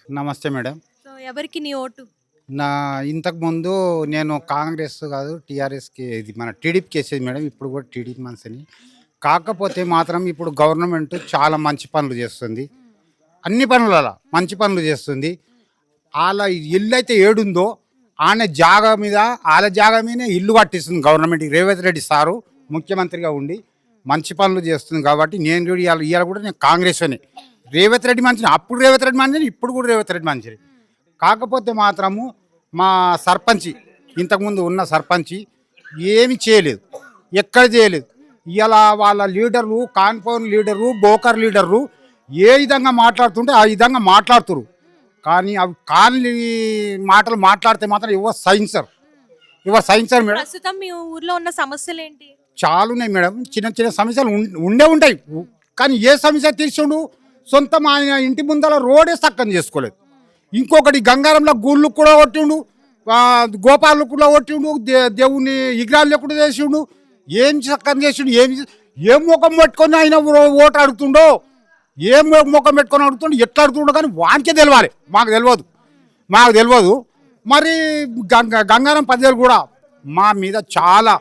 నమస్తే madam. So, ఎవరికి నీ ఓటు? నా ఇంతకుముందు నేను కాంగ్రెస్ కాదు టీఆర్ఎస్‌కి ఇది మన టీడీపీకి ఏసేది మేడం. ఇప్పుడు కూడా టీడీపీ మనిషిని. కాకపోతే మాత్రం ఇప్పుడు గవర్నమెంట్ చాలా మంచి పనులు చేస్తుంది. అన్ని పనులలో మంచి పనులు చేస్తుంది. ఆళ్ళ ఇల్లైతే ఏడుందో ఆళ్ళ జాగా మీదనే ఇల్లు కట్టిస్తుంది గవర్నమెంట్‌కి. రేవంత్ రెడ్డి సారు ముఖ్యమంత్రిగా ఉండి మంచి పనులు చేస్తుంది కాబట్టి నేను కూడా ఇయాల కూడా నేను కాంగ్రెస్‌నే. రేవంత్ రెడ్డి మంచినే. అప్పుడు రేవంత్ రెడ్డి మంచినే. ఇప్పుడు కూడా రేవంత్ రెడ్డి మంచినే. కాకపోతే మాత్రము మా సర్పంచి ఇంతకుముందు ఉన్న సర్పంచి ఏమి చేయలేదు. ఎక్కడ చేయలేదు. ఇవాళ వాళ్ళ లీడర్లు కాన్పౌండ్ లీడరు, బోకర్ లీడర్లు ఏ విధంగా మాట్లాడుతుంటే ఆ విధంగా మాట్లాడుతురు. కానీ అవి కాని మాటలు మాట్లాడితే మాత్రం ఎవరు సహించరు మేడం. ప్రస్తుతం మీ ఊర్లో ఉన్న సమస్యలేంటి? చాలా ఉన్నాయి మేడం. చిన్న చిన్న సమస్యలు ఉండే ఉంటాయి. కానీ ఏ సమస్య తీర్చుండు సొంతం ఆయన ఇంటి ముందర రోడే చక్కని చేసుకోలేదు. ఇంకొకటి గంగారంలో గుళ్ళు కూడా కొట్టిండు, గోపాలు కూడా కొట్టిండు, దేవుని విగ్రహాలు లేకుండా చేసిండు. ఏం చక్కని చేసిండు, ఏం ముఖం పెట్టుకొని ఆయన ఓటు అడుగుతుండో, ఏం ముఖం పెట్టుకొని అడుగుతుండో, ఎట్లా అడుగుతుండో కానీ వానికే తెలియాలి. మాకు తెలియదు. మరి గంగారం ప్రజలు కూడా మా మీద చాలా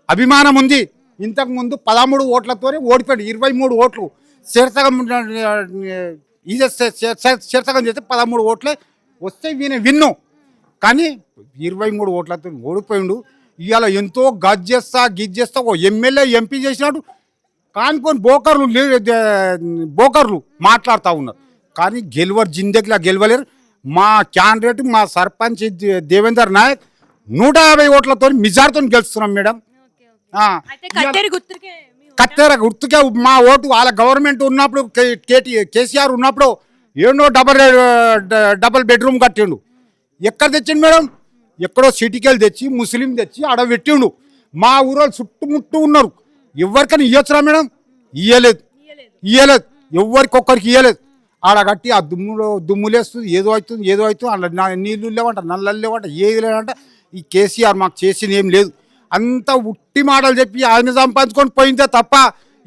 అభిమానం ఉంది. ఇంతకుముందు 13 ఓట్లతో ఓడిపోయాడు. 23 ఓట్లు శీర్షకం శీర్షకం చేస్తే 13 ఓట్లే వస్తే విన్ను. కానీ 23 ఓట్లతో ఓడిపోయిండు. ఇవాళ ఎంతో గిజ్జేస్తా ఓ ఎమ్మెల్యే ఎంపీ చేసినాడు. కానుకొని బోకర్లు మాట్లాడుతూ ఉన్నారు. కానీ జిందగీలా గెలవలేరు. మా క్యాండిడేట్ మా సర్పంచ్ దేవేందర్ నాయక్ 150 ఓట్లతో మెజార్టీతో గెలుస్తున్నాం మేడం. కత్తెర గుర్తుకే మా ఓటు. వాళ్ళ గవర్నమెంట్ ఉన్నప్పుడు కేసీఆర్ ఉన్నప్పుడు ఏడో డబల్ బెడ్రూమ్ కట్టిండు. ఎక్కడ తెచ్చిండు మేడం? ఎక్కడో సిటీకెళ్ళి తెచ్చి ముస్లిం తెచ్చి ఆడ పెట్టిండు. మా ఊరు చుట్టుముట్టు ఉన్నారు. ఎవరికైనా ఇవ్వచ్చురా మేడం? ఇయ్యలేదు. ఎవరికొక్కరికి ఇవ్వలేదు. ఆడ కట్టి ఆ దుమ్ములేస్తుంది. ఏదో అవుతుంది అలా నీళ్ళు లేవంట, నల్లలు లేవంట, ఏది లేవంట. ఈ కేసీఆర్ మాకు చేసింది ఏం లేదు. అంత ఉట్టి మాటలు చెప్పి ఆయన సంపాదించుకొని పోయిందే తప్ప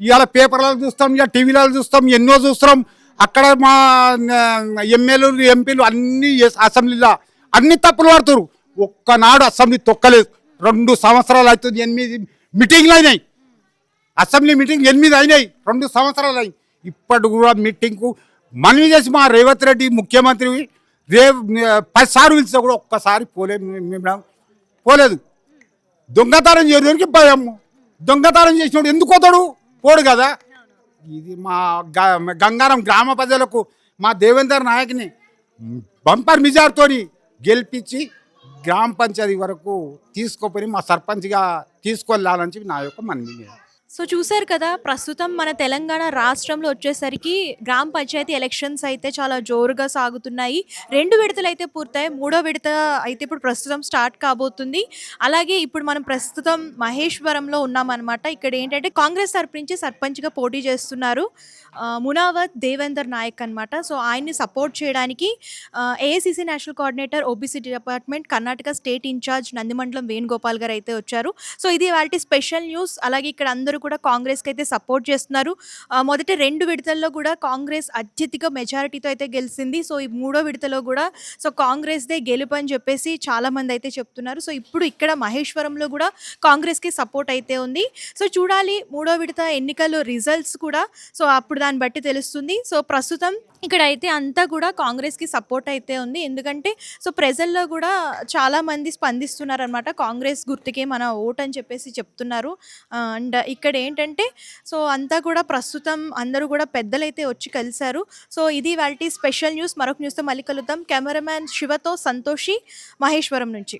ఇవాళ పేపర్లలో చూస్తాం, ఇక టీవీలలో చూస్తాం, ఎన్నో చూస్తున్నాం. అక్కడ మా ఎమ్మెల్యేలు ఎంపీలు అన్ని అసెంబ్లీలో అన్ని తప్పులు పడుతున్నారు. ఒక్కనాడు అసెంబ్లీ తొక్కలేదు. 2 సంవత్సరాలు అవుతుంది. 8 మీటింగ్లు అయినాయి. అసెంబ్లీ మీటింగ్ 8 అయినాయి. 2 సంవత్సరాలు అయినాయి. ఇప్పటి కూడా మీటింగ్కు మనవి చేసి మా రేవంత్ రెడ్డి ముఖ్యమంత్రి 10 సార్లు పిలిచినా కూడా ఒక్కసారి పోలేదు. దొంగతనం చేయడానికి భయం. దొంగతనం చేసినోడు ఎందుకు పోతాడు? పోడు కదా. ఇది మా గంగారం గ్రామ ప్రజలకు మా దేవేందర్ నాయక్ని బంపర్ మెజార్టీతోని గెలిపించి గ్రామ పంచాయతీ వరకు తీసుకుపోయి మా సర్పంచ్గా తీసుకెళ్ళాలని చెప్పి నా యొక్క మనవి. సో చూశారు కదా, ప్రస్తుతం మన తెలంగాణ రాష్ట్రంలో వచ్చేసరికి గ్రామ పంచాయతీ ఎలక్షన్స్ అయితే చాలా జోరుగా సాగుతున్నాయి. 2 విడతలు అయితే పూర్తయి, 3వ విడత అయితే ఇప్పుడు ప్రస్తుతం స్టార్ట్ కాబోతుంది. అలాగే ఇప్పుడు మనం ప్రస్తుతం మహేశ్వరంలో ఉన్నామన్నమాట. ఇక్కడ ఏంటంటే కాంగ్రెస్ తరపు నుంచి సర్పంచ్గా పోటీ చేస్తున్నారు మునావత్ దేవేందర్ నాయక్ అనమాట. సో ఆయన్ని సపోర్ట్ చేయడానికి AICC national coordinator OBC department Karnataka state incharge Nandimandalam Venugopal గారు అయితే వచ్చారు. సో ఇది వాటి స్పెషల్ న్యూస్. అలాగే ఇక్కడ అందరూ కూడా కాంగ్రెస్కి అయితే సపోర్ట్ చేస్తున్నారు. మొదటి 2 విడతల్లో కూడా కాంగ్రెస్ అత్యధిక మెజారిటీతో అయితే గెలిచింది. సో ఈ 3వ విడతలో కూడా సో కాంగ్రెస్దే గెలుపు అని చెప్పేసి చాలామంది అయితే చెప్తున్నారు. సో ఇప్పుడు ఇక్కడ మహేశ్వరంలో కూడా కాంగ్రెస్కి సపోర్ట్ అయితే ఉంది. సో చూడాలి 3వ విడత ఎన్నికలు రిజల్ట్స్ కూడా. సో అప్పుడు దాన్ని బట్టి తెలుస్తుంది. సో ప్రస్తుతం ఇక్కడ అయితే అంతా కూడా కాంగ్రెస్కి సపోర్ట్ అయితే ఉంది. ఎందుకంటే సో ప్రజల్లో కూడా చాలామంది స్పందిస్తున్నారనమాట. కాంగ్రెస్ గుర్తుకే మన ఓట్ అని చెప్పేసి చెప్తున్నారు. అండ్ ఇక్కడ ఏంటంటే సో అంతా కూడా ప్రస్తుతం అందరూ కూడా పెద్దలైతే వచ్చి కలిశారు. సో ఇది వాళ్ళ స్పెషల్ న్యూస్. మరొక న్యూస్తో మళ్ళీ కలుద్దాం. కెమెరామ్యాన్ శివతో సంతోషి, మహేశ్వరం నుంచి.